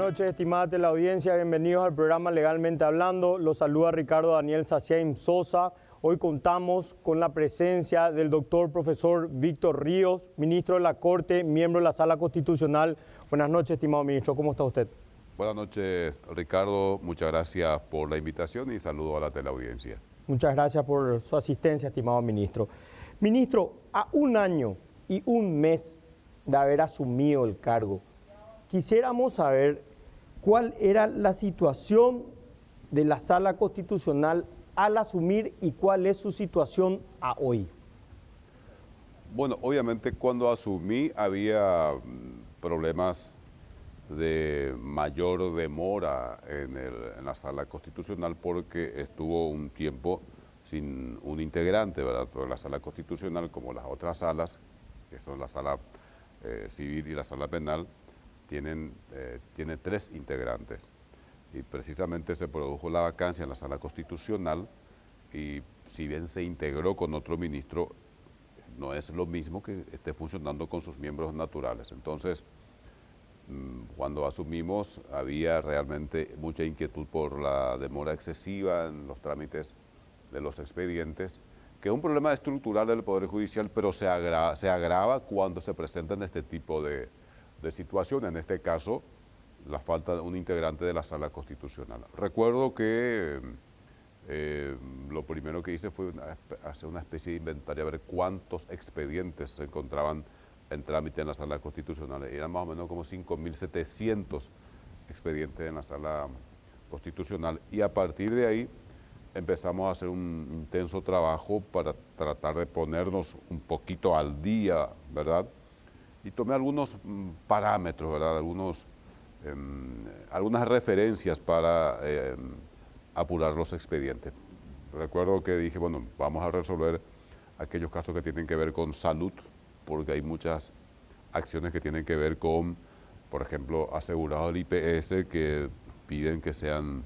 noches, estimada teleaudiencia. Bienvenidos al programa Legalmente Hablando. Los saluda Ricardo Daniel Saciaim Sosa. Hoy contamos con la presencia del doctor profesor Víctor Ríos, ministro de la Corte, miembro de la Sala Constitucional. Buenas noches, estimado ministro. ¿Cómo está usted? Buenas noches, Ricardo. Muchas gracias por la invitación y saludo a la teleaudiencia. Muchas gracias por su asistencia, estimado ministro. Ministro, a un año y un mes de haber asumido el cargo, quisiéramos saber cuál era la situación de la Sala Constitucional al asumir y cuál es su situación a hoy. Bueno, obviamente cuando asumí había problemas de mayor demora en la Sala Constitucional porque estuvo un tiempo sin un integrante, ¿verdad? Pero la Sala Constitucional, como las otras salas, que son la Sala Civil y la Sala Penal, tiene 3 integrantes. Y precisamente se produjo la vacancia en la Sala Constitucional y si bien se integró con otro ministro, no es lo mismo que esté funcionando con sus miembros naturales. Entonces, cuando asumimos había realmente mucha inquietud por la demora excesiva en los trámites de los expedientes, que es un problema estructural del Poder Judicial, pero se agrava cuando se presentan este tipo de situaciones, en este caso la falta de un integrante de la Sala Constitucional. Recuerdo que lo primero que hice fue hacer una especie de inventario, a ver cuántos expedientes se encontraban en trámite en la Sala Constitucional. Eran más o menos como 5.700 expedientes en la Sala Constitucional y a partir de ahí empezamos a hacer un intenso trabajo para tratar de ponernos un poquito al día, ¿verdad? Y tomé algunos parámetros, ¿verdad? Algunas referencias para apurar los expedientes. Recuerdo que dije, bueno, vamos a resolver aquellos casos que tienen que ver con salud, porque hay muchas acciones que tienen que ver con, por ejemplo, asegurados del IPS que piden que sean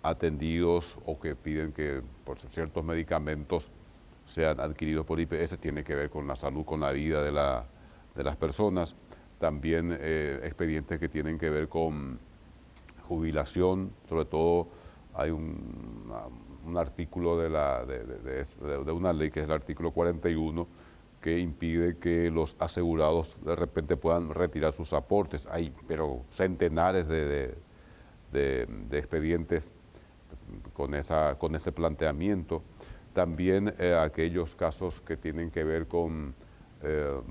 atendidos o que piden que por ciertos medicamentos sean adquiridos por IPS, tiene que ver con la salud, con la vida de las personas. También expedientes que tienen que ver con jubilación, sobre todo hay un artículo de una ley que es el artículo 41 que impide que los asegurados de repente puedan retirar sus aportes. Hay pero centenares de expedientes con ese planteamiento. También aquellos casos que tienen que ver con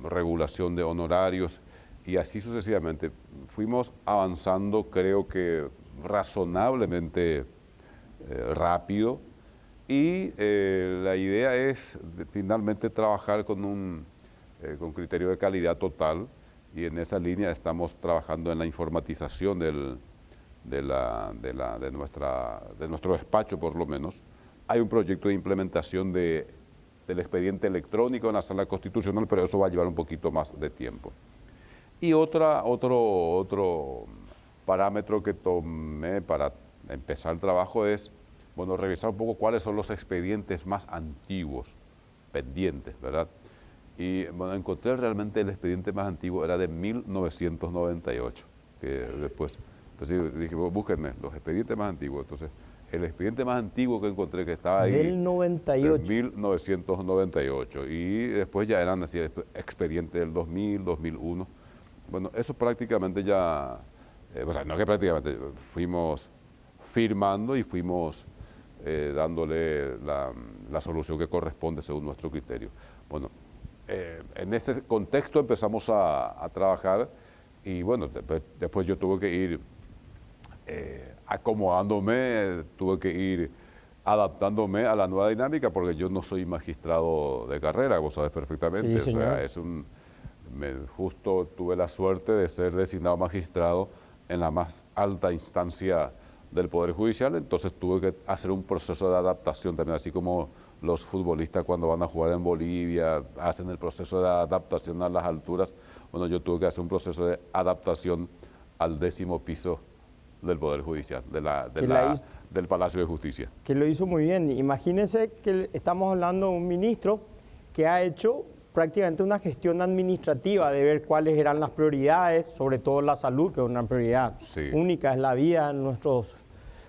regulación de honorarios y así sucesivamente. Fuimos avanzando, creo que razonablemente rápido y la idea es finalmente trabajar con criterio de calidad total y en esa línea estamos trabajando en la informatización de nuestro despacho por lo menos. Hay un proyecto de implementación del expediente electrónico en la Sala Constitucional, pero eso va a llevar un poquito más de tiempo. Y otro parámetro que tomé para empezar el trabajo es, bueno, revisar un poco cuáles son los expedientes más antiguos, pendientes, ¿verdad? Y bueno, encontré realmente el expediente más antiguo, era de 1998, que después, entonces dije, bueno, búsquenme los expedientes más antiguos. Entonces, el expediente más antiguo que encontré que estaba ahí... Del 98. De 1998. Y después ya eran así, expedientes del 2000, 2001. Bueno, eso prácticamente ya... o sea, no que prácticamente, fuimos firmando y fuimos dándole la solución que corresponde según nuestro criterio. Bueno, en ese contexto empezamos a trabajar y bueno, después yo tuve que ir acomodándome, tuve que ir adaptándome a la nueva dinámica porque yo no soy magistrado de carrera, vos sabés perfectamente. Sí, o sea, justo tuve la suerte de ser designado magistrado en la más alta instancia del Poder Judicial, entonces tuve que hacer un proceso de adaptación también, así como los futbolistas cuando van a jugar en Bolivia hacen el proceso de adaptación a las alturas. Bueno, yo tuve que hacer un proceso de adaptación al 10º piso del Poder Judicial, del Palacio de Justicia. Que lo hizo muy bien. Imagínense que estamos hablando de un ministro que ha hecho prácticamente una gestión administrativa de ver cuáles eran las prioridades, sobre todo la salud, que es una prioridad Sí. única, es la vida de nuestros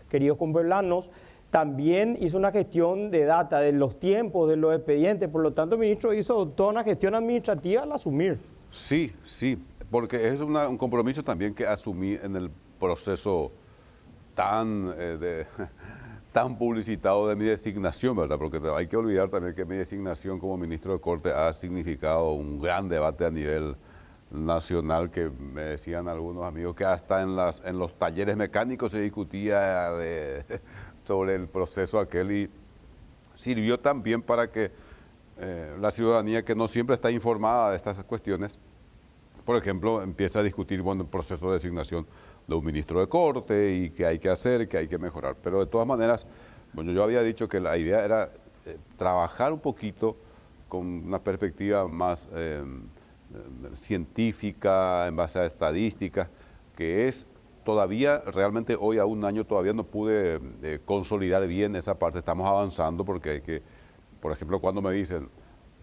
queridos compueblanos. También hizo una gestión de data, de los tiempos, de los expedientes, por lo tanto, ministro, hizo toda una gestión administrativa al asumir. Sí, sí, porque es un compromiso también que asumí en el proceso tan, tan publicitado de mi designación, ¿verdad? Porque hay que olvidar también que mi designación como ministro de Corte ha significado un gran debate a nivel nacional, que me decían algunos amigos que hasta en los talleres mecánicos se discutía sobre el proceso aquel, y sirvió también para que la ciudadanía, que no siempre está informada de estas cuestiones, por ejemplo, empieza a discutir, bueno, el proceso de designación de un ministro de Corte y qué hay que hacer, qué hay que mejorar. Pero de todas maneras, bueno, yo había dicho que la idea era trabajar un poquito con una perspectiva más científica, en base a estadísticas, que es todavía, realmente hoy a un año todavía no pude consolidar bien esa parte. Estamos avanzando porque hay que, por ejemplo, cuando me dicen,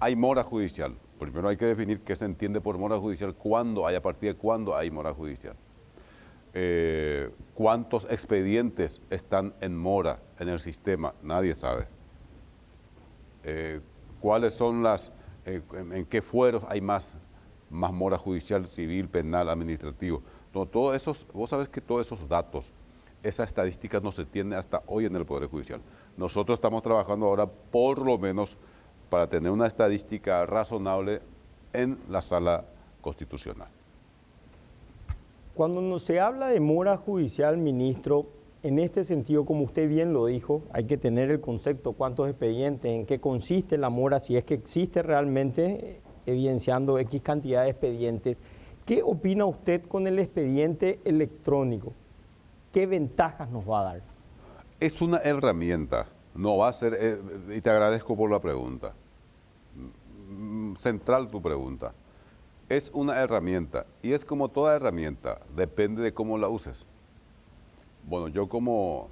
hay mora judicial, primero hay que definir qué se entiende por mora judicial, cuándo hay, a partir de cuándo hay mora judicial. ¿Cuántos expedientes están en mora en el sistema? Nadie sabe. ¿Cuáles son en qué fueros hay más mora judicial, civil, penal, administrativo? Todo esos, vos sabés que todos esos datos, esa estadística no se tiene hasta hoy en el Poder Judicial. Nosotros estamos trabajando ahora por lo menos para tener una estadística razonable en la Sala Constitucional. Cuando se habla de mora judicial, ministro, en este sentido, como usted bien lo dijo, hay que tener el concepto, cuántos expedientes, en qué consiste la mora, si es que existe realmente, evidenciando X cantidad de expedientes. ¿Qué opina usted con el expediente electrónico? ¿Qué ventajas nos va a dar? Es una herramienta, no va a ser, y te agradezco por la pregunta, central tu pregunta. Es una herramienta, y es como toda herramienta, depende de cómo la uses. Bueno, yo como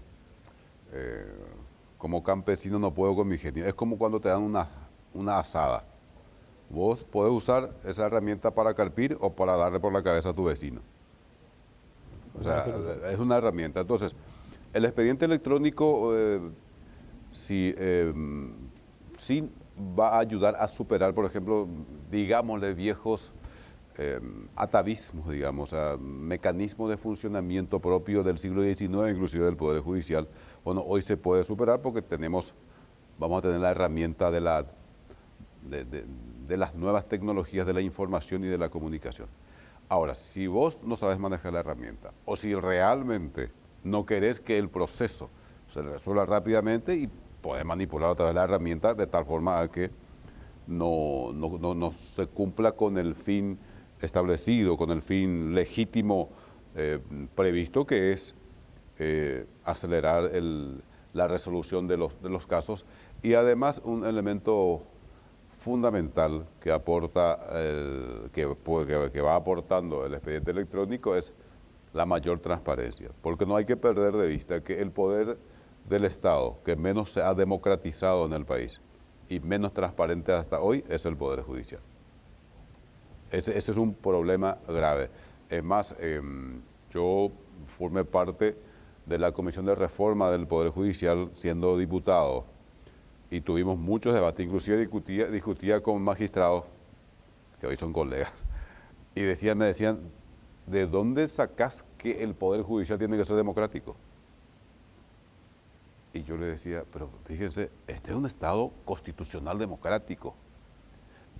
campesino no puedo con mi genio. Es como cuando te dan una asada. Vos podés usar esa herramienta para carpir o para darle por la cabeza a tu vecino. O sea, es una herramienta. Entonces, el expediente electrónico sí va a ayudar a superar, por ejemplo, digámosle, viejos atavismos, digamos, mecanismos de funcionamiento propio del siglo XIX, inclusive del Poder Judicial. Bueno, hoy se puede superar porque vamos a tener la herramienta de las nuevas tecnologías de la información y de la comunicación. Ahora, si vos no sabes manejar la herramienta, o si realmente no querés que el proceso se resuelva rápidamente, y podés manipular otra vez la herramienta de tal forma que no se cumpla con el fin establecido, con el fin legítimo previsto, que es acelerar la resolución de los casos. Y además un elemento fundamental que aporta, que va aportando el expediente electrónico, es la mayor transparencia, porque no hay que perder de vista que el poder del Estado que menos se ha democratizado en el país y menos transparente hasta hoy es el Poder Judicial. Ese es un problema grave. Es más, yo formé parte de la Comisión de Reforma del Poder Judicial siendo diputado, y tuvimos muchos debates, inclusive discutía con magistrados, que hoy son colegas, y me decían, ¿de dónde sacás que el Poder Judicial tiene que ser democrático? Y yo le decía, pero fíjense, este es un Estado constitucional democrático.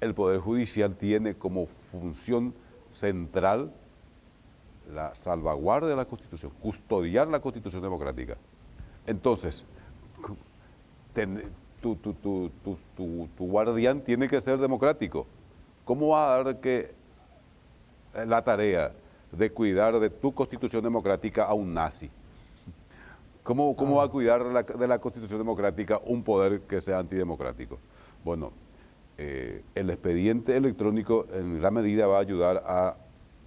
El Poder Judicial tiene como función central la salvaguardia de la Constitución, custodiar la Constitución democrática. Entonces, tu guardián tiene que ser democrático. ¿Cómo va a dar la tarea de cuidar de tu Constitución democrática a un nazi? ¿Cómo va a cuidar de la Constitución democrática un poder que sea antidemocrático? Bueno, el expediente electrónico en gran medida va a ayudar a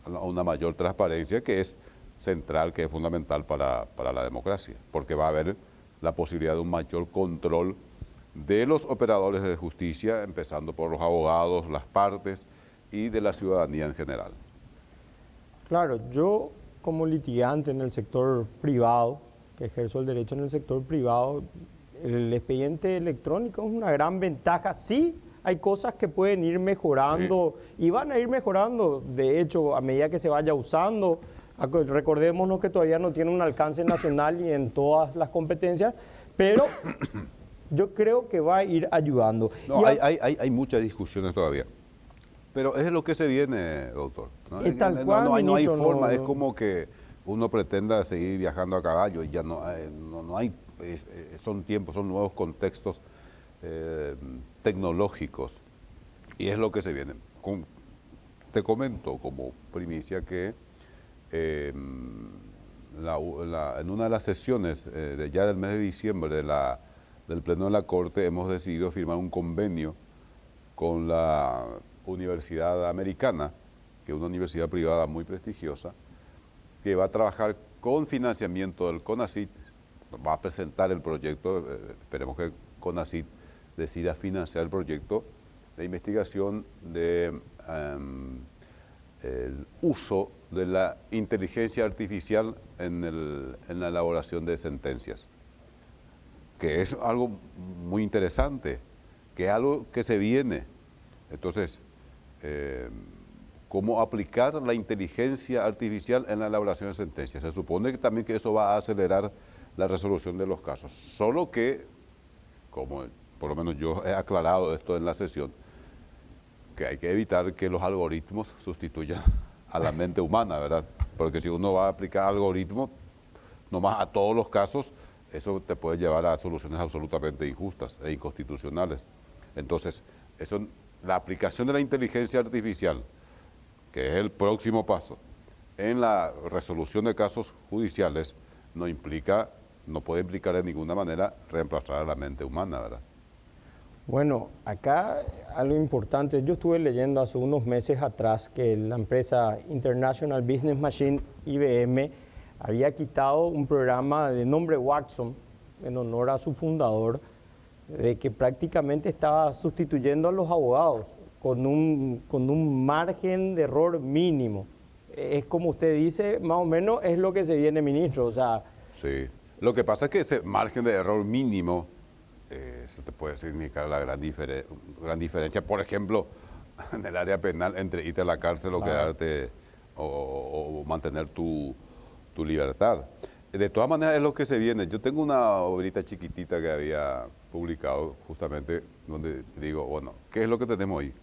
una mayor transparencia, que es central, que es fundamental para la democracia, porque va a haber la posibilidad de un mayor control de los operadores de justicia, empezando por los abogados, las partes y de la ciudadanía en general. Claro, yo como litigante en el sector privado, que ejerzo el derecho en el sector privado, el expediente electrónico es una gran ventaja. Sí, hay cosas que pueden ir mejorando y van a ir mejorando, de hecho, a medida que se vaya usando. Recordémonos que todavía no tiene un alcance nacional y en todas las competencias, pero yo creo que va a ir ayudando. No, hay muchas discusiones todavía, pero es lo que se viene, doctor. ¿No? Tal cual, no hay ministro, forma, es como que uno pretenda seguir viajando a caballo y ya no hay, son tiempos, son nuevos contextos tecnológicos y es lo que se viene. Te comento como primicia que en una de las sesiones ya del mes de diciembre del Pleno de la Corte hemos decidido firmar un convenio con la Universidad Americana, que es una universidad privada muy prestigiosa, que va a trabajar con financiamiento del CONACYT, va a presentar el proyecto, esperemos que CONACYT decida financiar el proyecto de investigación de el uso de la inteligencia artificial en la elaboración de sentencias, que es algo muy interesante, que es algo que se viene. Entonces, ¿cómo aplicar la inteligencia artificial en la elaboración de sentencias? Se supone que también que eso va a acelerar la resolución de los casos, solo que, como por lo menos yo he aclarado esto en la sesión, que hay que evitar que los algoritmos sustituyan a la mente humana, ¿verdad? Porque si uno va a aplicar algoritmos nomás a todos los casos, eso te puede llevar a soluciones absolutamente injustas e inconstitucionales. Entonces, la aplicación de la inteligencia artificial, que es el próximo paso, en la resolución de casos judiciales, no puede implicar de ninguna manera reemplazar a la mente humana, ¿verdad? Bueno, acá algo importante, yo estuve leyendo hace unos meses atrás que la empresa International Business Machine, IBM, había quitado un programa de nombre Watson, en honor a su fundador, de que prácticamente estaba sustituyendo a los abogados con un margen de error mínimo. Es como usted dice, más o menos es lo que se viene, ministro, o sea... Sí, lo que pasa es que ese margen de error mínimo, eso te puede significar la gran diferencia, por ejemplo, en el área penal, entre irte a la cárcel o quedarte o mantener tu libertad. De todas maneras es lo que se viene. Yo tengo una obrita chiquitita que había publicado justamente donde digo, bueno, ¿qué es lo que tenemos hoy?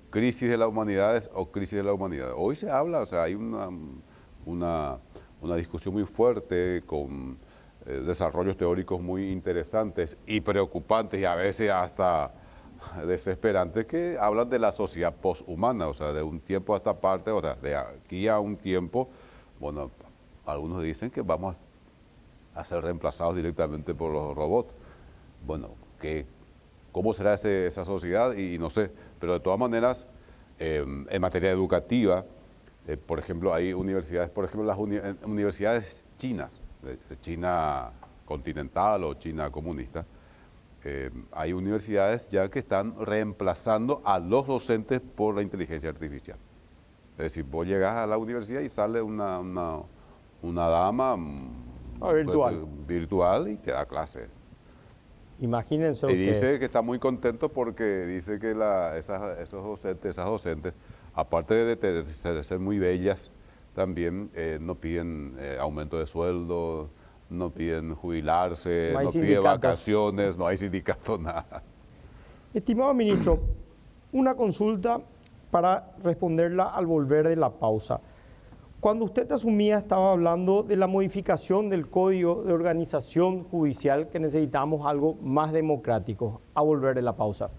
¿Crisis de las humanidades o crisis de la humanidad? Hoy se habla, o sea, hay una discusión muy fuerte con desarrollos teóricos muy interesantes y preocupantes y a veces hasta desesperantes que hablan de la sociedad poshumana, o sea, de un tiempo a esta parte, o sea, de aquí a un tiempo, bueno, algunos dicen que vamos a ser reemplazados directamente por los robots. Bueno, ¿cómo será esa sociedad? Y no sé, pero de todas maneras, en materia educativa, por ejemplo, hay universidades, por ejemplo, las universidades chinas, de China continental o China comunista, hay universidades ya que están reemplazando a los docentes por la inteligencia artificial. Es decir, vos llegas a la universidad y sale una dama virtual y te da clase. Imagínense. Y dice que está muy contento porque dice que esas docentes, aparte de ser muy bellas, también no piden aumento de sueldo, no piden jubilarse, no piden vacaciones, no hay sindicato, nada. Estimado ministro, una consulta para responderla al volver de la pausa. Cuando usted asumía estaba hablando de la modificación del Código de Organización Judicial, que necesitamos algo más democrático. A volver de la pausa.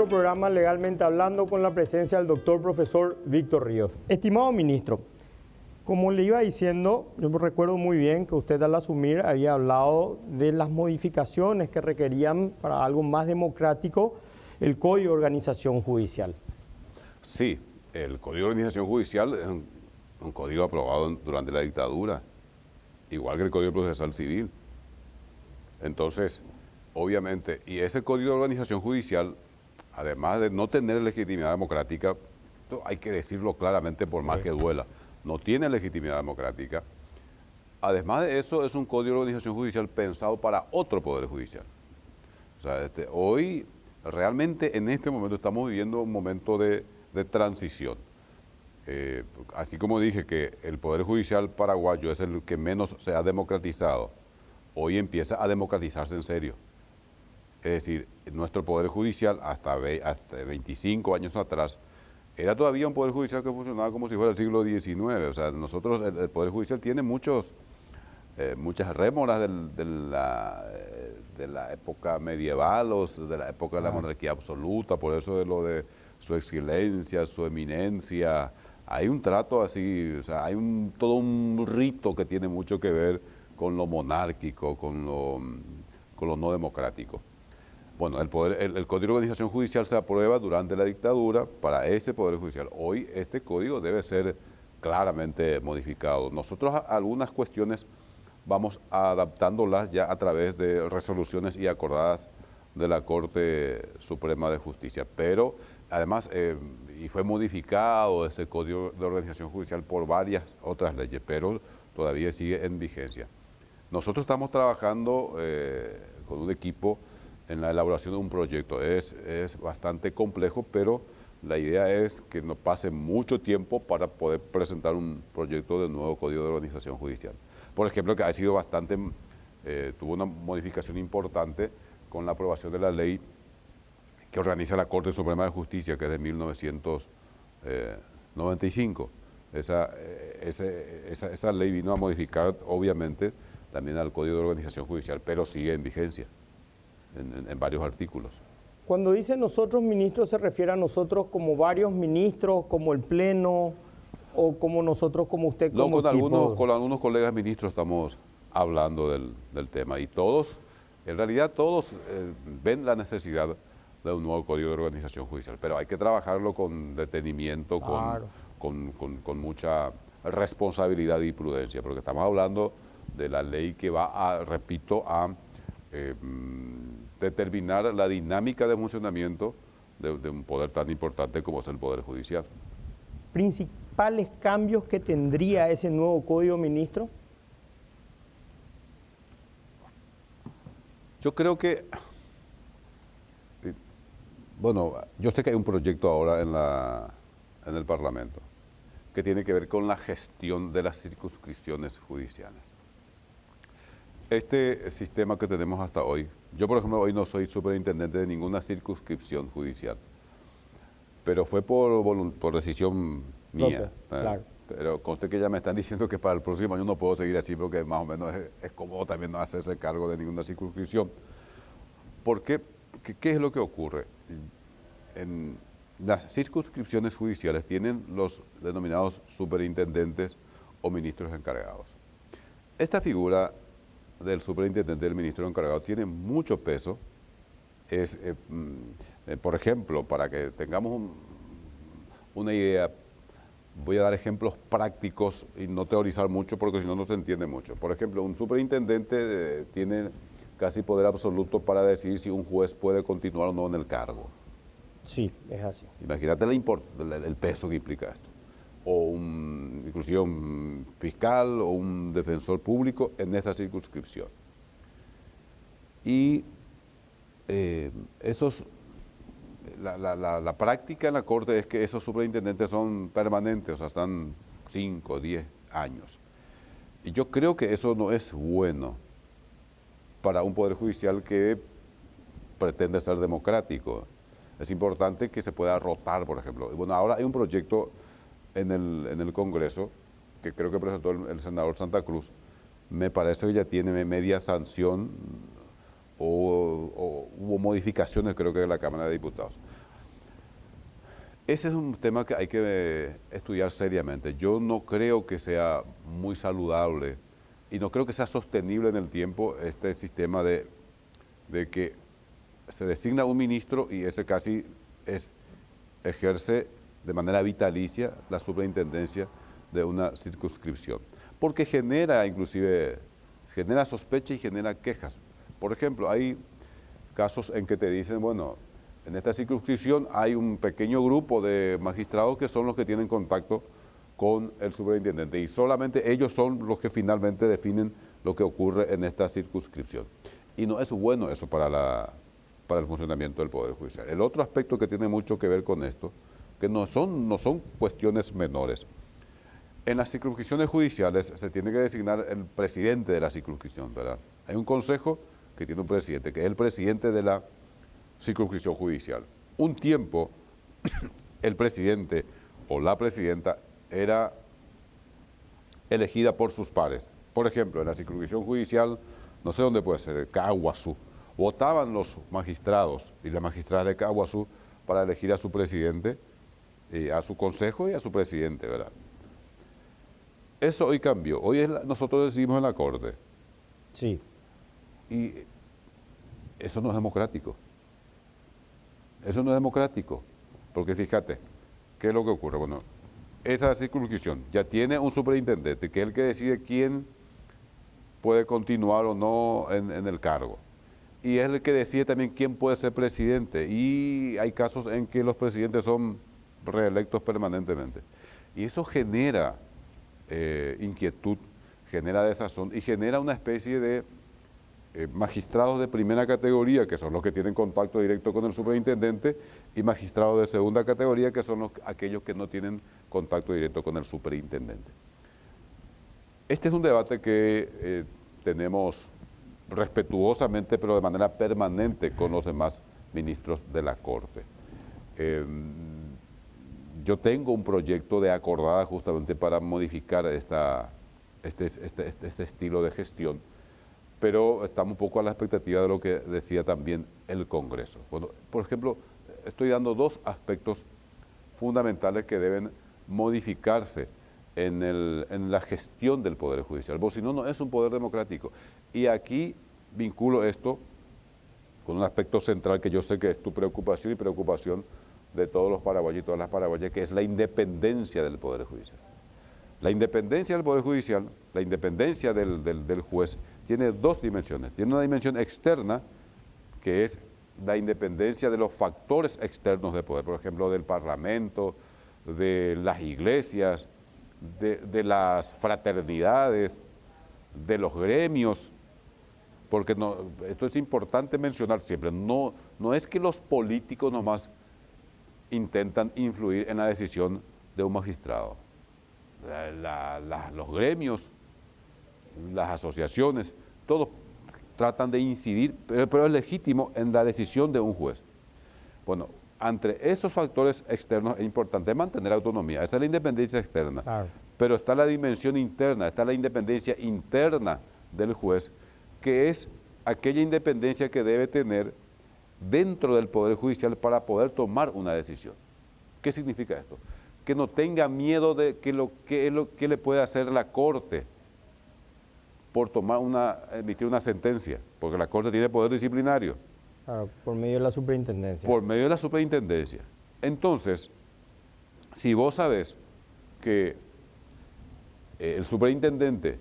nuestro programa Legalmente Hablando con la presencia del doctor profesor Víctor Ríos. Estimado ministro, como le iba diciendo, yo me recuerdo muy bien que usted al asumir había hablado de las modificaciones que requerían para algo más democrático el Código de Organización Judicial. Sí, el Código de Organización Judicial es un código aprobado durante la dictadura, igual que el Código Procesal Civil. Entonces, obviamente, y ese Código de Organización Judicial, además de no tener legitimidad democrática, esto hay que decirlo claramente por más que duela, no tiene legitimidad democrática. Además de eso, es un Código de Organización Judicial pensado para otro Poder Judicial. O sea, hoy, realmente en este momento estamos viviendo un momento de transición. Así como dije que el Poder Judicial paraguayo es el que menos se ha democratizado, hoy empieza a democratizarse en serio. Es decir, nuestro Poder Judicial hasta 25 años atrás era todavía un Poder Judicial que funcionaba como si fuera el siglo XIX. O sea, nosotros, el Poder Judicial tiene muchas rémoras de la época medieval o de la época de la monarquía absoluta, por eso de lo de su excelencia, su eminencia. Hay un trato así, o sea, hay todo un rito que tiene mucho que ver con lo monárquico, con lo no democrático. Bueno, el Código de Organización Judicial se aprueba durante la dictadura para ese Poder Judicial. Hoy este código debe ser claramente modificado. Nosotros algunas cuestiones vamos adaptándolas ya a través de resoluciones y acordadas de la Corte Suprema de Justicia, pero además, y fue modificado ese Código de Organización Judicial por varias otras leyes, pero todavía sigue en vigencia. Nosotros estamos trabajando con un equipo en la elaboración de un proyecto. Es bastante complejo, pero la idea es que no pase mucho tiempo para poder presentar un proyecto de nuevo Código de Organización Judicial. Por ejemplo, que ha sido tuvo una modificación importante con la aprobación de la ley que organiza la Corte Suprema de Justicia, que es de 1995. Esa ley vino a modificar, obviamente, también al Código de Organización Judicial, pero sigue en vigencia en varios artículos. Cuando dice nosotros, ministro, ¿se refiere a nosotros como varios ministros, como el Pleno, o como nosotros, como usted, como equipo? Con algunos colegas ministros estamos hablando del tema, y todos, en realidad todos ven la necesidad de un nuevo Código de Organización Judicial, pero hay que trabajarlo con detenimiento, claro, con mucha responsabilidad y prudencia, porque estamos hablando de la ley que va repito, a determinar la dinámica de funcionamiento de un poder tan importante como es el Poder Judicial. ¿Principales cambios que tendría ese nuevo Código, ministro? Yo creo que, bueno, yo sé que hay un proyecto ahora en el Parlamento que tiene que ver con la gestión de las circunscripciones judiciales. Este sistema que tenemos hasta hoy, yo por ejemplo hoy no soy superintendente de ninguna circunscripción judicial, pero fue por decisión mía. Claro. Pero conste que ya me están diciendo que para el próximo año no puedo seguir así porque más o menos es cómodo también no hacerse cargo de ninguna circunscripción. ¿Por qué? ¿Qué es lo que ocurre? En las circunscripciones judiciales tienen los denominados superintendentes o ministros encargados. Esta figura del superintendente del ministro encargado tiene mucho peso. Por ejemplo, para que tengamos una idea, voy a dar ejemplos prácticos y no teorizar mucho porque si no, no se entiende mucho. Por ejemplo, un superintendente tiene casi poder absoluto para decidir si un juez puede continuar o no en el cargo. Sí, es así. Imagínate el peso que implica esto. O inclusive un fiscal o un defensor público en esta circunscripción. Y la práctica en la Corte es que esos superintendentes son permanentes, o sea, están 5 o 10 años. Y yo creo que eso no es bueno para un Poder Judicial que pretende ser democrático. Es importante que se pueda rotar, por ejemplo. Bueno, ahora hay un proyecto en el Congreso, que creo que presentó el senador Santa Cruz, me parece que ya tiene media sanción o hubo modificaciones, creo que de la Cámara de Diputados. Ese es un tema que hay que estudiar seriamente. Yo no creo que sea muy saludable y no creo que sea sostenible en el tiempo este sistema de que se designa un ministro y ese casi ejerce de manera vitalicia la superintendencia de una circunscripción. Porque genera sospecha y genera quejas. Por ejemplo, hay casos en que te dicen, bueno, en esta circunscripción hay un pequeño grupo de magistrados que son los que tienen contacto con el superintendente y solamente ellos son los que finalmente definen lo que ocurre en esta circunscripción. Y no es bueno eso para el funcionamiento del Poder Judicial. El otro aspecto que tiene mucho que ver con esto, que no son cuestiones menores. En las circunscripciones judiciales se tiene que designar el presidente de la circunscripción, ¿verdad? Hay un consejo que tiene un presidente, que es el presidente de la circunscripción judicial. Un tiempo, el presidente o la presidenta era elegida por sus pares. Por ejemplo, en la circunscripción judicial, no sé dónde puede ser, de Caguazú, votaban los magistrados y las magistradas de Caguazú para elegir a su presidente, a su consejo y a su presidente, ¿verdad? Eso hoy cambió. Hoy nosotros decidimos en la Corte. Sí. Y eso no es democrático. Eso no es democrático. Porque fíjate, ¿qué es lo que ocurre? Bueno, esa circunscripción ya tiene un superintendente, que es el que decide quién puede continuar o no en el cargo. Y es el que decide también quién puede ser presidente. Y hay casos en que los presidentes son reelectos permanentemente. Y eso genera inquietud, genera desazón y genera una especie de magistrados de primera categoría, que son los que tienen contacto directo con el superintendente, y magistrados de segunda categoría, que son aquellos que no tienen contacto directo con el superintendente. Este es un debate que tenemos respetuosamente, pero de manera permanente con los demás ministros de la Corte. Yo tengo un proyecto de acordada justamente para modificar este estilo de gestión, pero estamos un poco a la expectativa de lo que decía también el Congreso. Bueno, por ejemplo, estoy dando dos aspectos fundamentales que deben modificarse en la gestión del Poder Judicial, porque si no, no es un poder democrático. Y aquí vinculo esto con un aspecto central que yo sé que es tu preocupación y preocupación de todos los paraguayos y todas las paraguayas, que es la independencia del Poder Judicial. La independencia del Poder Judicial, la independencia del juez, tiene dos dimensiones. Tiene una dimensión externa, que es la independencia de los factores externos de poder, por ejemplo, del Parlamento, de las iglesias, de las fraternidades, de los gremios, porque esto es importante mencionar siempre, no es que los políticos nomás intentan influir en la decisión de un magistrado. Los gremios, las asociaciones, todos tratan de incidir, pero es legítimo en la decisión de un juez. Bueno, entre esos factores externos es importante mantener autonomía, esa es la independencia externa, Claro. pero está la dimensión interna, está la independencia interna del juez, que es aquella independencia que debe tener dentro del Poder Judicial para poder tomar una decisión. ¿Qué significa esto? Que no tenga miedo de que le puede hacer la Corte por emitir una sentencia, porque la Corte tiene poder disciplinario. Claro, por medio de la superintendencia. Por medio de la superintendencia. Entonces, si vos sabés que el superintendente,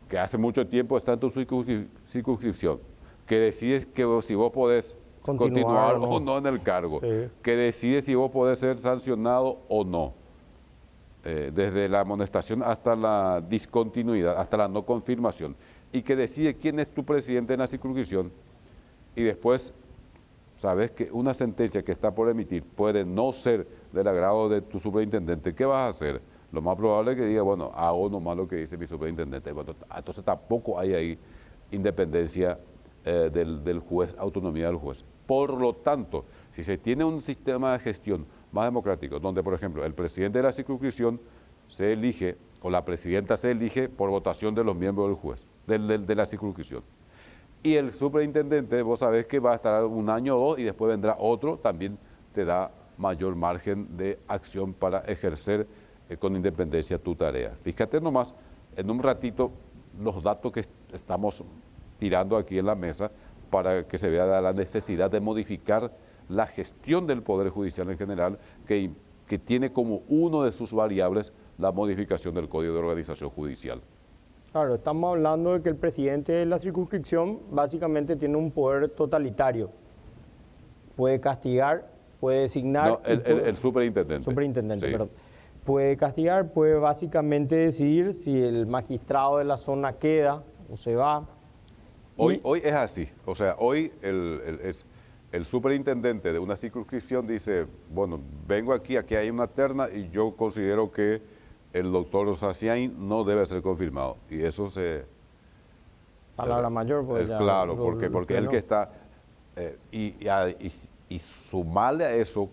que hace mucho tiempo está en tu circunscripción, que decides que si vos podés continuar o no en el cargo, Sí. que decide si vos podés ser sancionado o no, desde la amonestación hasta la discontinuidad, hasta la no confirmación, y que decide quién es tu presidente en la circunscripción, y después sabes que una sentencia que está por emitir puede no ser del agrado de tu superintendente, ¿qué vas a hacer? Lo más probable es que diga, bueno, hago nomás lo que dice mi superintendente. Bueno, entonces tampoco hay ahí independencia del juez, autonomía del juez. Por lo tanto, si se tiene un sistema de gestión más democrático, donde, por ejemplo, el presidente de la circunscripción se elige, o la presidenta se elige por votación de los miembros del juez, de la circunscripción. Y el superintendente, vos sabés que va a estar un año o dos y después vendrá otro, también te da mayor margen de acción para ejercer con independencia tu tarea. Fíjate nomás, en un ratito, los datos que estamos tirando aquí en la mesa para que se vea la necesidad de modificar la gestión del Poder Judicial en general, que tiene como uno de sus variables la modificación del Código de Organización Judicial. Claro, estamos hablando de que el presidente de la circunscripción básicamente tiene un poder totalitario. Puede castigar, puede designar... No, el superintendente. Superintendente, Sí. perdón. Puede castigar, puede básicamente decidir si el magistrado de la zona queda o se va. Hoy es así, o sea, hoy el superintendente de una circunscripción dice, bueno, vengo aquí hay una terna y yo considero que el doctor Saciain no debe ser confirmado. Y eso Palabra mayor, pues ya... claro, porque el que está... y sumarle a eso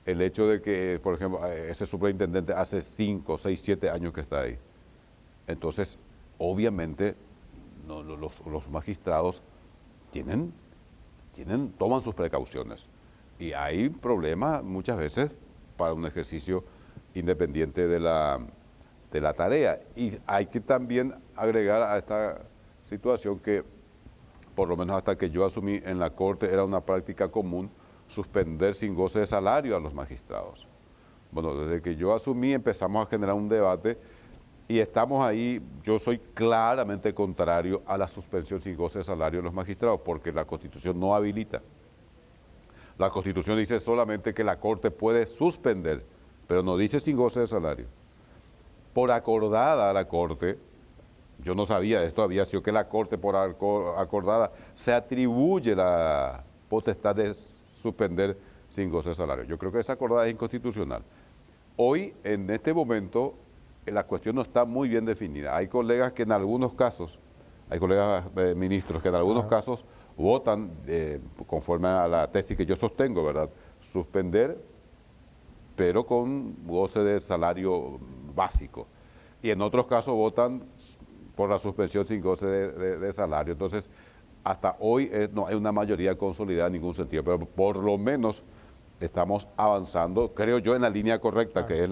el hecho de que, por ejemplo, ese superintendente hace 5, 6, 7 años que está ahí. Entonces, obviamente, los magistrados toman sus precauciones. Y hay problemas muchas veces para un ejercicio independiente de la tarea. Y hay que también agregar a esta situación que, por lo menos hasta que yo asumí en la Corte, era una práctica común suspender sin goce de salario a los magistrados. Bueno, desde que yo asumí empezamos a generar un debate y estamos ahí. Yo soy claramente contrario a la suspensión sin goce de salario de los magistrados porque la Constitución no habilita. La Constitución dice solamente que la Corte puede suspender, pero no dice sin goce de salario. Por acordada la Corte, yo no sabía esto, había sido que la Corte por acordada se atribuye la potestad de suspender sin goce de salario. Yo creo que esa acordada es inconstitucional. Hoy, en este momento, la cuestión no está muy bien definida. Hay colegas que en algunos casos, hay colegas ministros que en algunos casos votan, conforme a la tesis que yo sostengo, ¿verdad?, suspender, pero con goce de salario básico. Y en otros casos votan por la suspensión sin goce de salario. Entonces, hasta hoy no hay una mayoría consolidada en ningún sentido, pero por lo menos estamos avanzando, creo yo, en la línea correcta, que es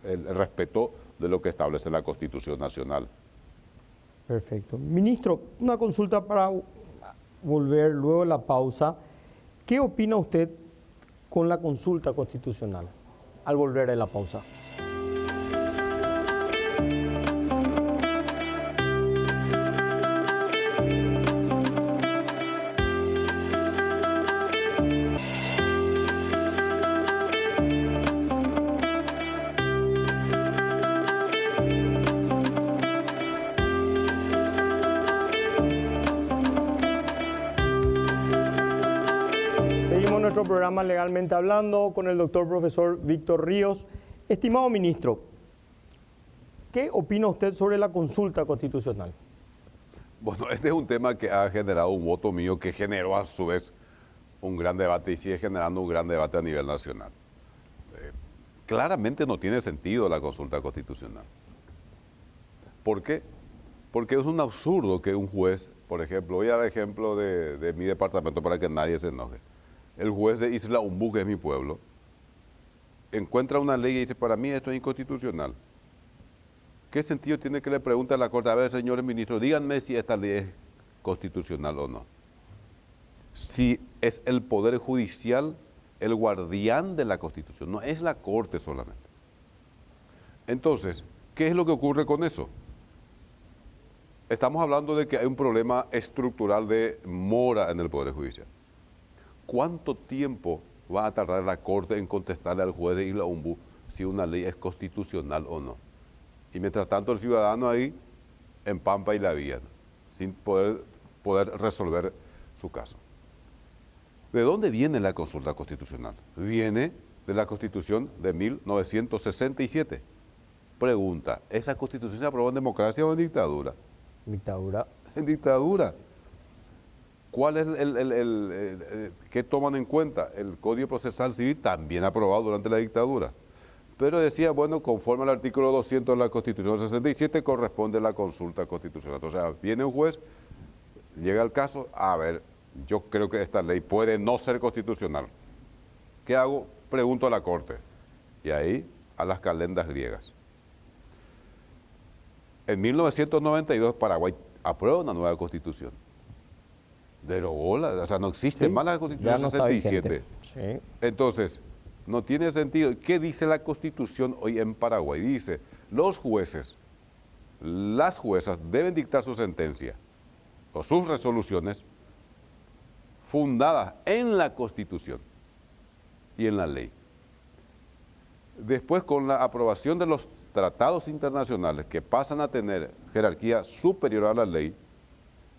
el respeto de lo que establece la Constitución Nacional. Perfecto. Ministro, una consulta para volver luego de la pausa. ¿Qué opina usted con la consulta constitucional al volver de la pausa? Nuestro programa Legalmente Hablando con el doctor profesor Víctor Ríos. Estimado ministro, ¿qué opina usted sobre la consulta constitucional? Bueno, este es un tema que ha generado un voto mío que generó a su vez un gran debate y sigue generando un gran debate a nivel nacional. Claramente no tiene sentido la consulta constitucional. ¿Por qué? Porque es un absurdo que un juez, por ejemplo, voy a dar ejemplo de mi departamento para que nadie se enoje. El juez de Isla Umbú, que es mi pueblo, encuentra una ley y dice, para mí esto es inconstitucional. ¿Qué sentido tiene que le pregunte a la Corte? A ver, señores ministros, díganme si esta ley es constitucional o no. Si es el Poder Judicial el guardián de la Constitución, no es la Corte solamente. Entonces, ¿qué es lo que ocurre con eso? Estamos hablando de que hay un problema estructural de mora en el Poder Judicial. ¿Cuánto tiempo va a tardar la Corte en contestarle al juez de Isla Umbú si una ley es constitucional o no? Y mientras tanto el ciudadano ahí en Pampa y la Vía, sin poder resolver su caso. ¿De dónde viene la consulta constitucional? Viene de la Constitución de 1967. Pregunta, ¿esa Constitución se aprobó en democracia o en dictadura? Dictadura. En dictadura. ¿Cuál es qué toman en cuenta? El Código Procesal Civil, también aprobado durante la dictadura. Pero decía, bueno, conforme al artículo 200 de la Constitución 67, corresponde la consulta constitucional. O sea, viene un juez, llega el caso, a ver, yo creo que esta ley puede no ser constitucional. ¿Qué hago? pregunto a la Corte, y ahí a las calendas griegas. En 1992 Paraguay aprueba una nueva constitución. Derogó o sea, no existe más la constitución ya no está 67. vigente. Sí. Entonces, no tiene sentido. ¿Qué dice la constitución hoy en Paraguay? Dice, los jueces, las juezas deben dictar su sentencia o sus resoluciones fundadas en la constitución y en la ley. Después, con la aprobación de los tratados internacionales que pasan a tener jerarquía superior a la ley,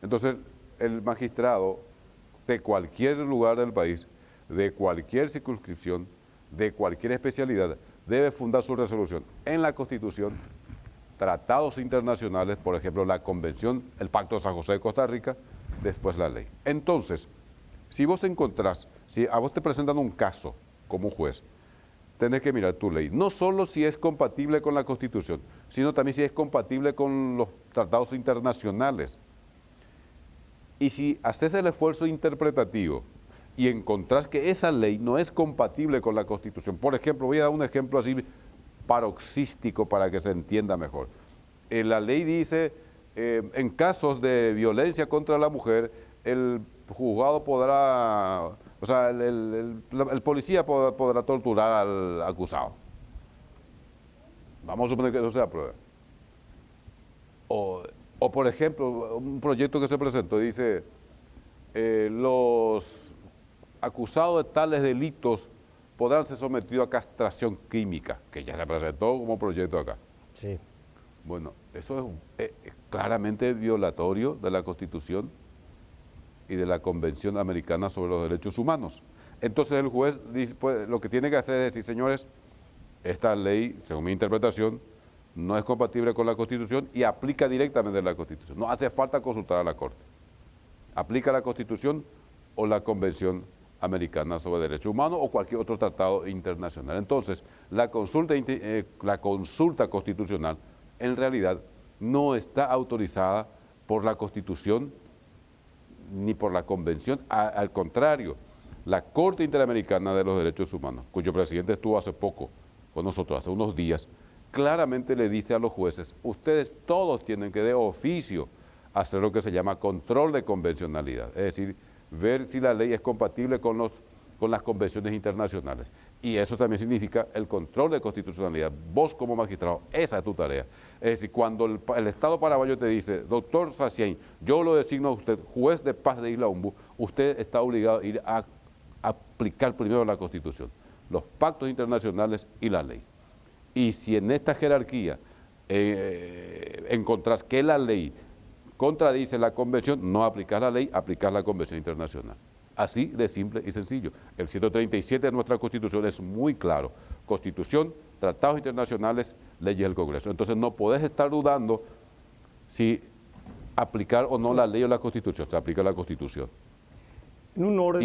entonces el magistrado de cualquier lugar del país, de cualquier circunscripción, de cualquier especialidad, debe fundar su resolución en la Constitución, tratados internacionales, por ejemplo, la Convención, el Pacto de San José de Costa Rica, después la ley. Entonces, si vos encontrás, si a vos te presentan un caso como juez, tenés que mirar tu ley, no solo si es compatible con la Constitución, sino también si es compatible con los tratados internacionales. Y si haces el esfuerzo interpretativo y encontrás que esa ley no es compatible con la Constitución, por ejemplo, voy a dar un ejemplo así paroxístico para que se entienda mejor. La ley dice, en casos de violencia contra la mujer, el juzgado podrá, o sea, el policía podrá torturar al acusado. Vamos a suponer que eso se apruebe. O por ejemplo, un proyecto que se presentó dice, los acusados de tales delitos podrán ser sometidos a castración química, que ya se presentó como proyecto acá. Sí. Bueno, eso es claramente violatorio de la Constitución y de la Convención Americana sobre los Derechos Humanos. Entonces el juez dice, pues, lo que tiene que hacer es decir, señores, esta ley, según mi interpretación, no es compatible con la Constitución y aplica directamente la Constitución. No hace falta consultar a la Corte. Aplica la Constitución o la Convención Americana sobre Derechos Humanos o cualquier otro tratado internacional. Entonces, la consulta constitucional en realidad no está autorizada por la Constitución ni por la Convención. Al contrario, la Corte Interamericana de los Derechos Humanos, cuyo presidente estuvo hace poco con nosotros, hace unos días, claramente le dice a los jueces, ustedes todos tienen que de oficio hacer lo que se llama control de convencionalidad, es decir, ver si la ley es compatible con las convenciones internacionales. Y eso también significa el control de constitucionalidad. Vos como magistrado, esa es tu tarea. Es decir, cuando el Estado paraguayo te dice, doctor Sacien, yo lo designo a usted juez de paz de Isla Ombú, usted está obligado a ir a aplicar primero la Constitución, los pactos internacionales y la ley. Y si en esta jerarquía encontrás que la ley contradice la convención, no aplicás la ley, aplicás la convención internacional. Así de simple y sencillo. El 137 de nuestra Constitución es muy claro. Constitución, tratados internacionales, leyes del Congreso. Entonces no podés estar dudando si aplicar o no la ley o la Constitución. Se aplica la Constitución. En un orden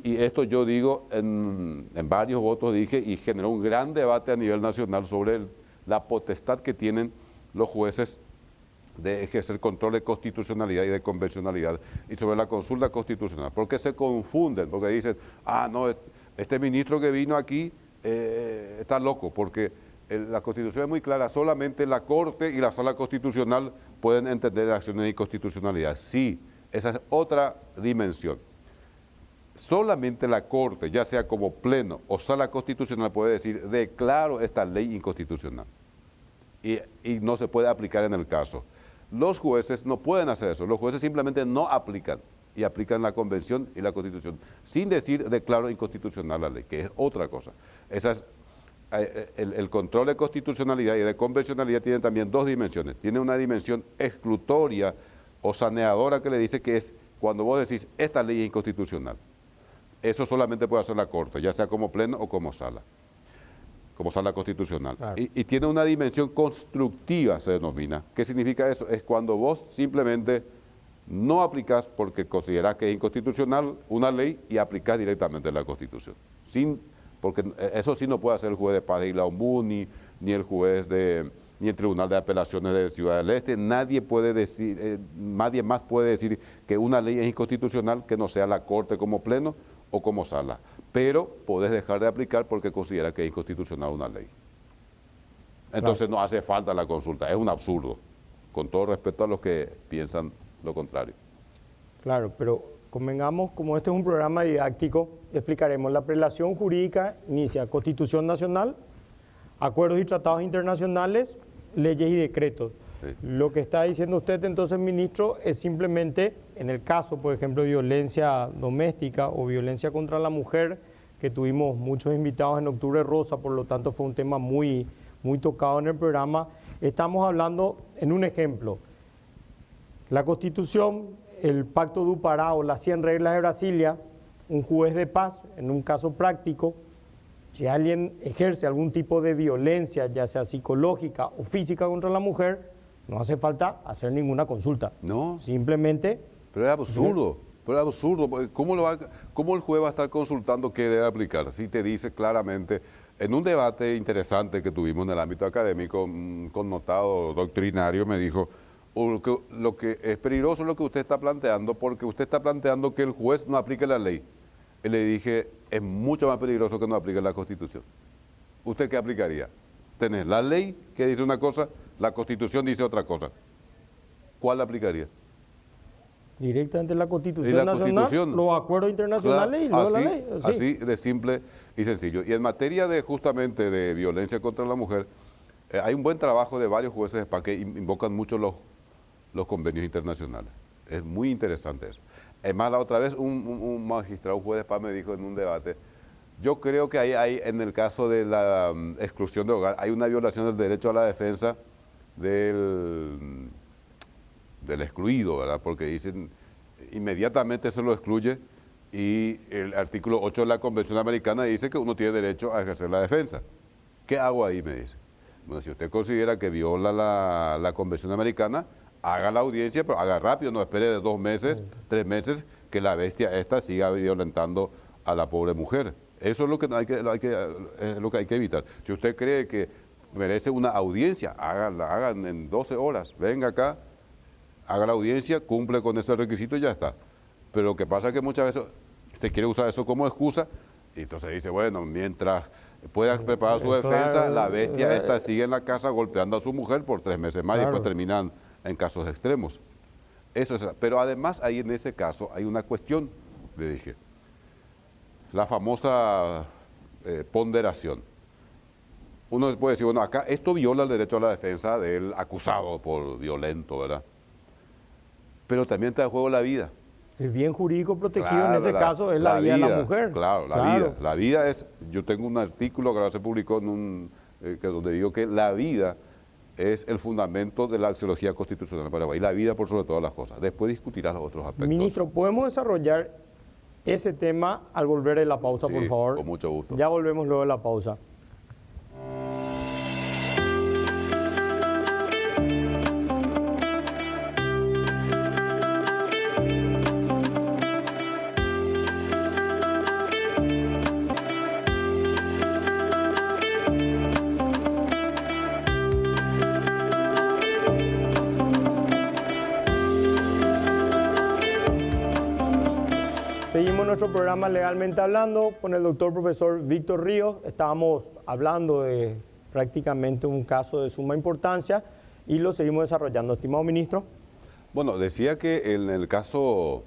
y esto yo digo en varios votos, dije, y generó un gran debate a nivel nacional sobre la potestad que tienen los jueces de ejercer control de constitucionalidad y de convencionalidad, y sobre la consulta constitucional, porque se confunden, porque dicen, ah, no, este ministro que vino aquí está loco, porque la Constitución es muy clara, solamente la Corte y la Sala Constitucional pueden entender acciones de inconstitucionalidad. Sí, esa es otra dimensión. Solamente la Corte, ya sea como pleno o Sala Constitucional, puede decir, declaro esta ley inconstitucional, y no se puede aplicar en el caso. Los jueces no pueden hacer eso, los jueces simplemente no aplican, y aplican la Convención y la Constitución, sin decir declaro inconstitucional la ley, que es otra cosa. Esa es, el control de constitucionalidad y de convencionalidad tiene también dos dimensiones. Tiene una dimensión exclutoria o saneadora que le dice que es cuando vos decís esta ley es inconstitucional. Eso solamente puede hacer la Corte, ya sea como pleno o como sala constitucional. Claro. Y tiene una dimensión constructiva, se denomina. ¿Qué significa eso? Es cuando vos simplemente no aplicás porque considerás que es inconstitucional una ley y aplicás directamente la Constitución. Porque eso sí no puede hacer el juez de paz de Isla Ombú, ni el juez ni el Tribunal de Apelaciones de Ciudad del Este. Nadie más puede decir que una ley es inconstitucional que no sea la Corte como pleno o como sala. pero podés dejar de aplicar porque considera que es inconstitucional una ley. Entonces no hace falta la consulta, es un absurdo, con todo respeto a los que piensan lo contrario. Claro, pero convengamos, como este es un programa didáctico, explicaremos la prelación jurídica, inicia Constitución Nacional, acuerdos y tratados internacionales, leyes y decretos. Sí. Lo que está diciendo usted entonces, ministro, es simplemente, en el caso, por ejemplo, de violencia doméstica o violencia contra la mujer, que tuvimos muchos invitados en Octubre Rosa, por lo tanto fue un tema muy tocado en el programa, estamos hablando en un ejemplo, la Constitución, el Pacto de Upará o las 100 reglas de Brasilia, un juez de paz, en un caso práctico, si alguien ejerce algún tipo de violencia, ya sea psicológica o física contra la mujer, no hace falta hacer ninguna consulta. No. Simplemente... Pero es absurdo, ¿Cómo el juez va a estar consultando qué debe aplicar? Si te dice claramente, en un debate interesante que tuvimos en el ámbito académico, un connotado doctrinario me dijo, lo que es peligroso es lo que usted está planteando, porque usted está planteando que el juez no aplique la ley. Y le dije, es mucho más peligroso que no aplique la Constitución. ¿Usted qué aplicaría? Tenés la ley que dice una cosa, la Constitución dice otra cosa. ¿Cuál aplicaría? Directamente la Constitución Nacional, los acuerdos internacionales y luego la ley. Sí. Así de simple y sencillo. Y en materia de justamente de violencia contra la mujer, hay un buen trabajo de varios jueces que invocan mucho los convenios internacionales. Es muy interesante eso. Es más, la otra vez un magistrado, un juez de paz me dijo en un debate, yo creo que hay en el caso de la exclusión de hogar, hay una violación del derecho a la defensa del excluido, ¿verdad? Porque dicen, inmediatamente se lo excluye y el artículo 8 de la Convención Americana dice que uno tiene derecho a ejercer la defensa. ¿Qué hago ahí? Me dice. Bueno, si usted considera que viola la Convención Americana, haga la audiencia, pero haga rápido, no espere de 2 meses, 3 meses, que la bestia esta siga violentando a la pobre mujer. Eso es lo que es lo que hay que evitar. Si usted cree que merece una audiencia, hagan en 12 horas, venga acá, haga la audiencia, cumple con ese requisito y ya está. Pero lo que pasa es que muchas veces se quiere usar eso como excusa y entonces dice, bueno, mientras pueda preparar su defensa, la bestia esta sigue en la casa golpeando a su mujer por 3 meses más y después terminan en casos extremos. Eso es, pero además ahí en ese caso hay una cuestión, le dije, la famosa ponderación. Uno puede decir, bueno, acá esto viola el derecho a la defensa del acusado por violento, ¿verdad? Pero también está en juego la vida. El bien jurídico protegido en ese caso es la vida de la mujer. Claro, vida. La vida es, yo tengo un artículo que ahora se publicó en donde digo que la vida es el fundamento de la axiología constitucional de Paraguay. La vida por sobre todas las cosas. Después discutirás los otros aspectos. Ministro, ¿podemos desarrollar ese tema al volver de la pausa, por favor? Con mucho gusto. Ya volvemos luego de la pausa. Seguimos nuestro programa Legalmente Hablando con el doctor profesor Víctor Ríos. Estábamos hablando de prácticamente un caso de suma importancia y lo seguimos desarrollando, estimado ministro. Bueno, decía que en el caso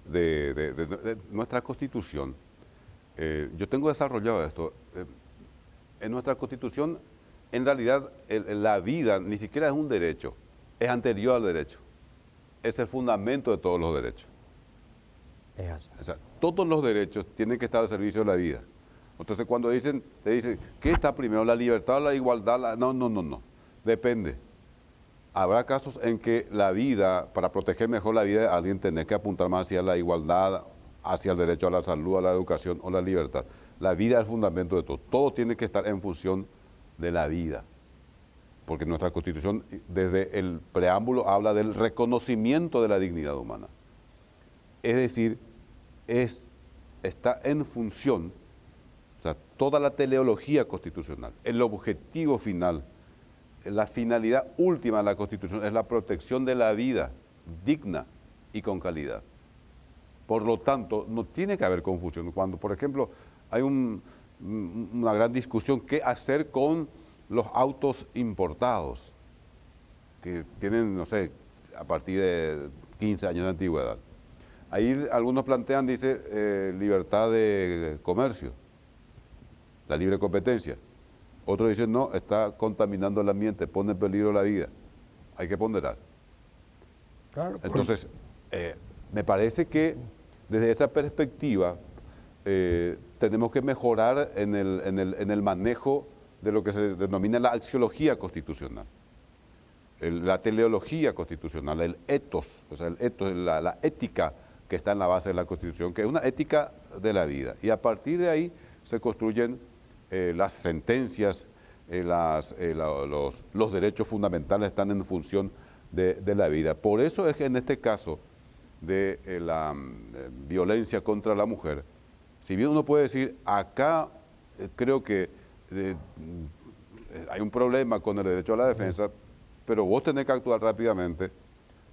de nuestra Constitución, yo tengo desarrollado esto, en nuestra Constitución, en realidad la vida ni siquiera es un derecho, es anterior al derecho, es el fundamento de todos los derechos. Es así. O sea, todos los derechos tienen que estar al servicio de la vida. Entonces cuando te dicen, ¿qué está primero, la libertad o la igualdad? No, depende. Habrá casos en que la vida, para proteger mejor la vida de alguien, tenés que apuntar más hacia la igualdad, hacia el derecho a la salud, a la educación o la libertad. La vida es el fundamento de todo. Todo tiene que estar en función de la vida. Porque nuestra Constitución, desde el preámbulo, habla del reconocimiento de la dignidad humana. Es decir, está en función, o sea, toda la teleología constitucional, el objetivo final, la finalidad última de la Constitución es la protección de la vida digna y con calidad. Por lo tanto, no tiene que haber confusión. Cuando, por ejemplo, Hay una gran discusión qué hacer con los autos importados, que tienen, no sé, a partir de 15 años de antigüedad. Ahí algunos plantean, dice, libertad de comercio, la libre competencia. Otros dicen, no, está contaminando el ambiente, pone en peligro la vida. Hay que ponderar. Claro. Entonces, me parece que desde esa perspectiva tenemos que mejorar en el manejo de lo que se denomina la axiología constitucional, la teleología constitucional, el ethos, o sea, la ética que está en la base de la Constitución, que es una ética de la vida. Y a partir de ahí se construyen las sentencias, los derechos fundamentales están en función de la vida. Por eso es que en este caso de la violencia contra la mujer, si bien uno puede decir, acá creo que hay un problema con el derecho a la defensa, pero vos tenés que actuar rápidamente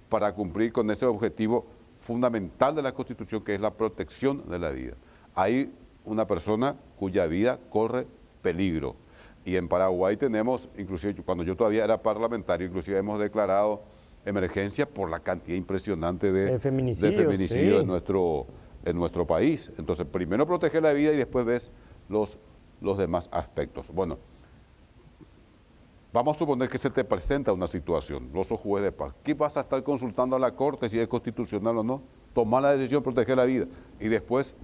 para cumplir con ese objetivo fundamental de la Constitución, que es la protección de la vida. Hay una persona cuya vida corre peligro. Y en Paraguay tenemos, inclusive cuando yo todavía era parlamentario, inclusive hemos declarado emergencia por la cantidad impresionante de feminicidios sí, en nuestro país. Entonces, primero protege la vida y después ves los demás aspectos. Bueno, vamos a suponer que se te presenta una situación, vos sos juez de paz. ¿Qué vas a estar consultando a la Corte si es constitucional o no? Tomar la decisión, proteger la vida y después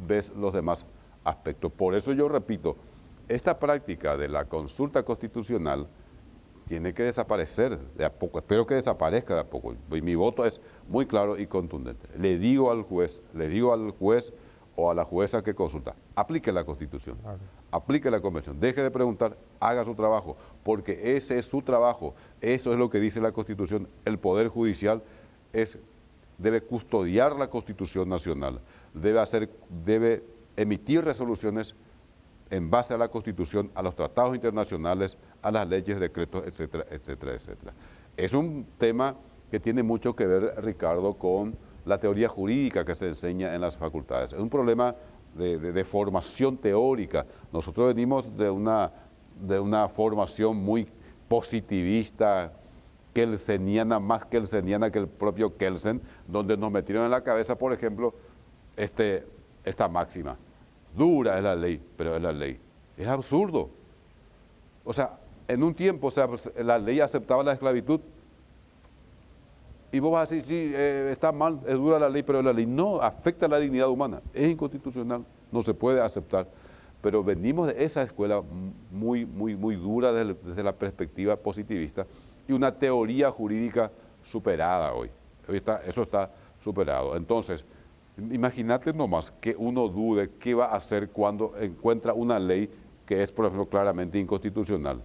ves los demás aspectos. Por eso yo repito, esta práctica de la consulta constitucional tiene que desaparecer de a poco, espero que desaparezca de a poco. Y mi voto es muy claro y contundente. Le digo al juez o a la jueza que consulta, aplique la Constitución, aplique la Convención, deje de preguntar, haga su trabajo, porque ese es su trabajo, eso es lo que dice la Constitución. El Poder Judicial debe custodiar la Constitución Nacional, debe emitir resoluciones en base a la Constitución, a los tratados internacionales, a las leyes, decretos, etcétera, etcétera, etcétera. Es un tema que tiene mucho que ver, Ricardo, con la teoría jurídica que se enseña en las facultades. Es un problema de formación teórica. Nosotros venimos de una formación muy positivista, kelseniana, más kelseniana que el propio Kelsen, donde nos metieron en la cabeza, por ejemplo, esta máxima. Dura es la ley, pero es la ley. Es absurdo. O sea, en un tiempo la ley aceptaba la esclavitud y vos vas a decir, sí, está mal, es dura la ley, pero es la ley. No, afecta la dignidad humana, es inconstitucional, no se puede aceptar. Pero venimos de esa escuela muy, muy, muy dura desde la perspectiva positivista y una teoría jurídica superada hoy. Eso está superado. Entonces, imagínate nomás que uno dude qué va a hacer cuando encuentra una ley que es, por ejemplo, claramente inconstitucional.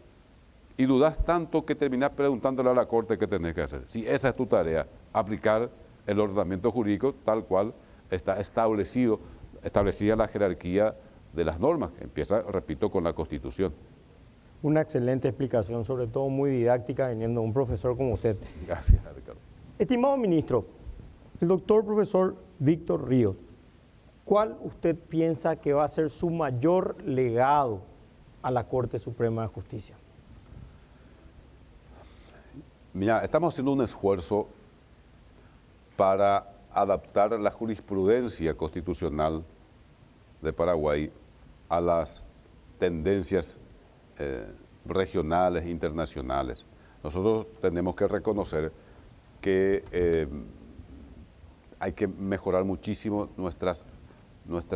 Y dudas tanto que terminás preguntándole a la Corte qué tenés que hacer. Si esa es tu tarea, aplicar el ordenamiento jurídico tal cual está establecida la jerarquía de las normas, que empieza, repito, con la Constitución. Una excelente explicación, sobre todo muy didáctica, viniendo de un profesor como usted. Gracias, Ricardo. Estimado ministro, el doctor profesor Víctor Ríos, ¿cuál usted piensa que va a ser su mayor legado a la Corte Suprema de Justicia? Mira, estamos haciendo un esfuerzo para adaptar la jurisprudencia constitucional de Paraguay a las tendencias regionales, internacionales. Nosotros tenemos que reconocer que hay que mejorar muchísimo nuestras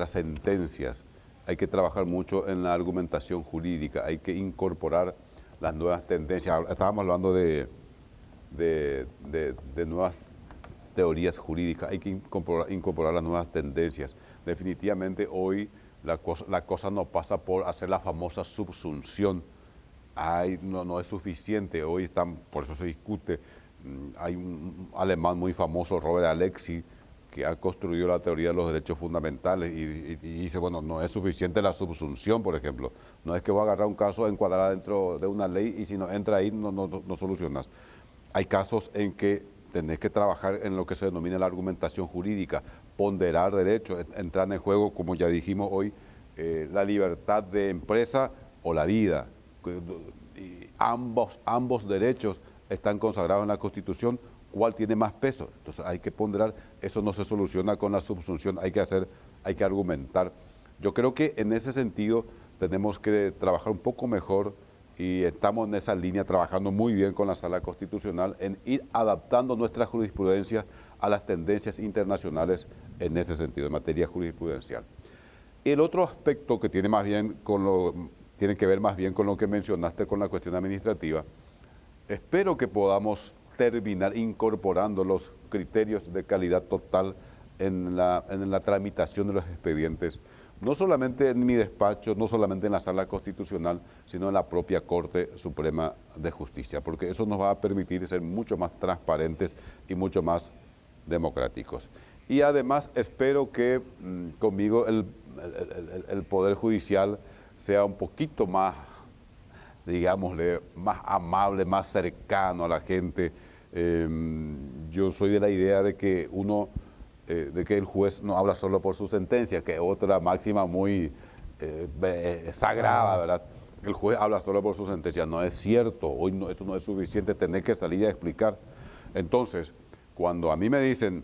sentencias, hay que trabajar mucho en la argumentación jurídica, hay que incorporar las nuevas tendencias. Estábamos hablando de nuevas teorías jurídicas, hay que incorporar las nuevas tendencias. Definitivamente hoy la cosa no pasa por hacer la famosa subsunción. No es suficiente, hoy por eso se discute. Hay un alemán muy famoso, Robert Alexy, que ha construido la teoría de los derechos fundamentales y dice, bueno, no es suficiente la subsunción, por ejemplo. No es que voy a agarrar un caso, encuadrar dentro de una ley y si no entra ahí no solucionas. Hay casos en que tenés que trabajar en lo que se denomina la argumentación jurídica, ponderar derechos, entrar en juego, como ya dijimos hoy, la libertad de empresa o la vida. Y ambos derechos están consagrados en la Constitución. ¿Cuál tiene más peso? Entonces hay que ponderar, eso no se soluciona con la subsunción, hay que argumentar. Yo creo que en ese sentido tenemos que trabajar un poco mejor y estamos en esa línea trabajando muy bien con la Sala Constitucional en ir adaptando nuestra jurisprudencia a las tendencias internacionales en ese sentido, en materia jurisprudencial. El otro aspecto que tiene que ver más bien con lo que mencionaste con la cuestión administrativa, espero que podamos terminar incorporando los criterios de calidad total en la tramitación de los expedientes, no solamente en mi despacho, no solamente en la Sala Constitucional, sino en la propia Corte Suprema de Justicia, porque eso nos va a permitir ser mucho más transparentes y mucho más democráticos. Y además espero que conmigo el Poder Judicial sea un poquito más, digámosle, más amable, más cercano a la gente. Yo soy de la idea de que de que el juez no habla solo por su sentencia, que es otra máxima muy sagrada, ¿verdad? El juez habla solo por su sentencia. No es cierto, hoy no, eso no es suficiente, tener que salir a explicar. Entonces, cuando a mí me dicen,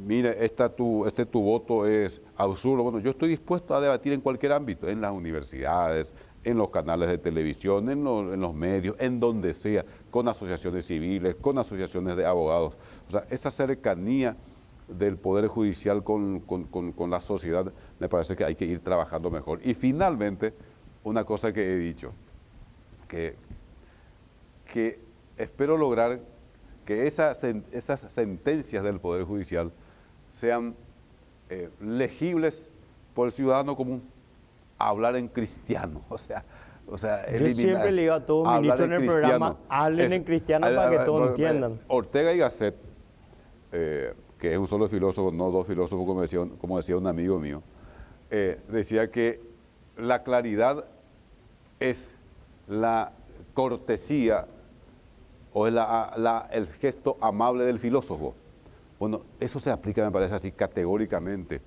mire, tu voto es absurdo, bueno, yo estoy dispuesto a debatir en cualquier ámbito, en las universidades, en los canales de televisión, en los medios, en donde sea, con asociaciones civiles, con asociaciones de abogados. O sea, esa cercanía del Poder Judicial con la sociedad, me parece que hay que ir trabajando mejor. Y finalmente, una cosa que he dicho, que espero lograr que esas sentencias del Poder Judicial sean legibles por el ciudadano común, hablar en cristiano, o sea yo siempre le digo a todos los ministros en el programa, hablen en cristiano para que todos entiendan. Ortega y Gasset, que es un solo filósofo, no dos filósofos, como decía un amigo mío, decía que la claridad es la cortesía o es el gesto amable del filósofo. Bueno, eso se aplica, me parece así, categóricamente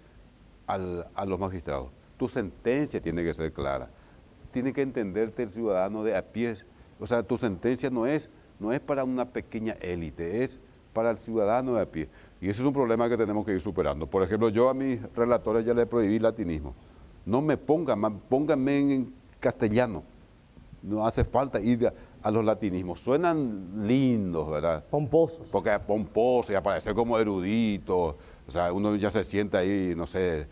a los magistrados. Tu sentencia tiene que ser clara, tiene que entenderte el ciudadano de a pie. O sea, tu sentencia no es para una pequeña élite, es para el ciudadano de a pie. Y ese es un problema que tenemos que ir superando. Por ejemplo, yo a mis relatores ya les prohibí latinismo. No me pónganme en castellano. No hace falta ir a los latinismos. Suenan lindos, ¿verdad? Pomposos. Porque pomposos y aparecer como eruditos. O sea, uno ya se siente ahí, no sé,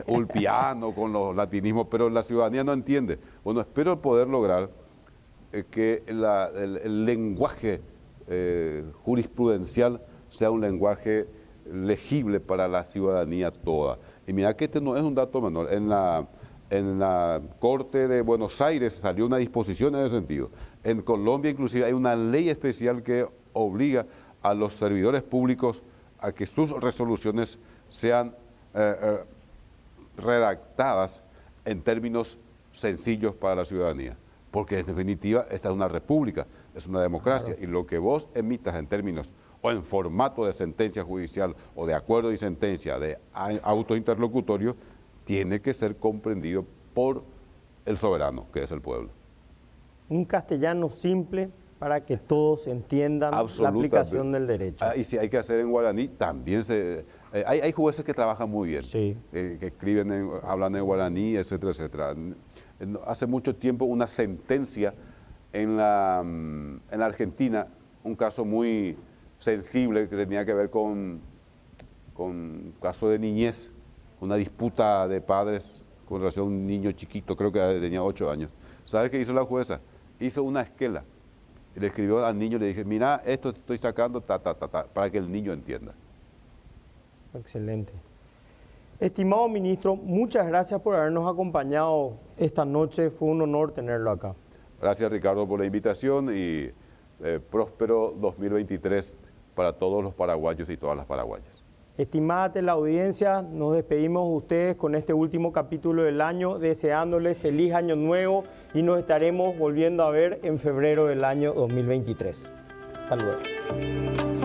ulpiano con los latinismos, pero la ciudadanía no entiende. Bueno, espero poder lograr que el lenguaje jurisprudencial sea un lenguaje legible para la ciudadanía toda. Y mira que este no es un dato menor. En la Corte de Buenos Aires salió una disposición en ese sentido. En Colombia inclusive hay una ley especial que obliga a los servidores públicos a que sus resoluciones sean redactadas en términos sencillos para la ciudadanía. Porque en definitiva esta es una república, es una democracia, claro. Y lo que vos emitas en términos o en formato de sentencia judicial o de acuerdo y sentencia de auto interlocutorio, tiene que ser comprendido por el soberano, que es el pueblo. Un castellano simple para que todos entiendan la aplicación del derecho. Y si hay que hacer en guaraní, también hay jueces que trabajan muy bien, sí. Que escriben, hablan en guaraní, etcétera, etcétera. Hace mucho tiempo una sentencia en la Argentina, un caso muy sensible que tenía que ver con un caso de niñez, una disputa de padres con relación a un niño chiquito, creo que tenía 8 años. ¿Sabes qué hizo la jueza? Hizo una esquela. Y le escribió al niño y le dije, mira, esto estoy sacando, para que el niño entienda. Excelente. Estimado ministro, muchas gracias por habernos acompañado esta noche. Fue un honor tenerlo acá. Gracias, Ricardo, por la invitación y próspero 2023 para todos los paraguayos y todas las paraguayas. Estimada teleaudiencia, nos despedimos de ustedes con este último capítulo del año, deseándoles feliz año nuevo y nos estaremos volviendo a ver en febrero del año 2023. Hasta luego.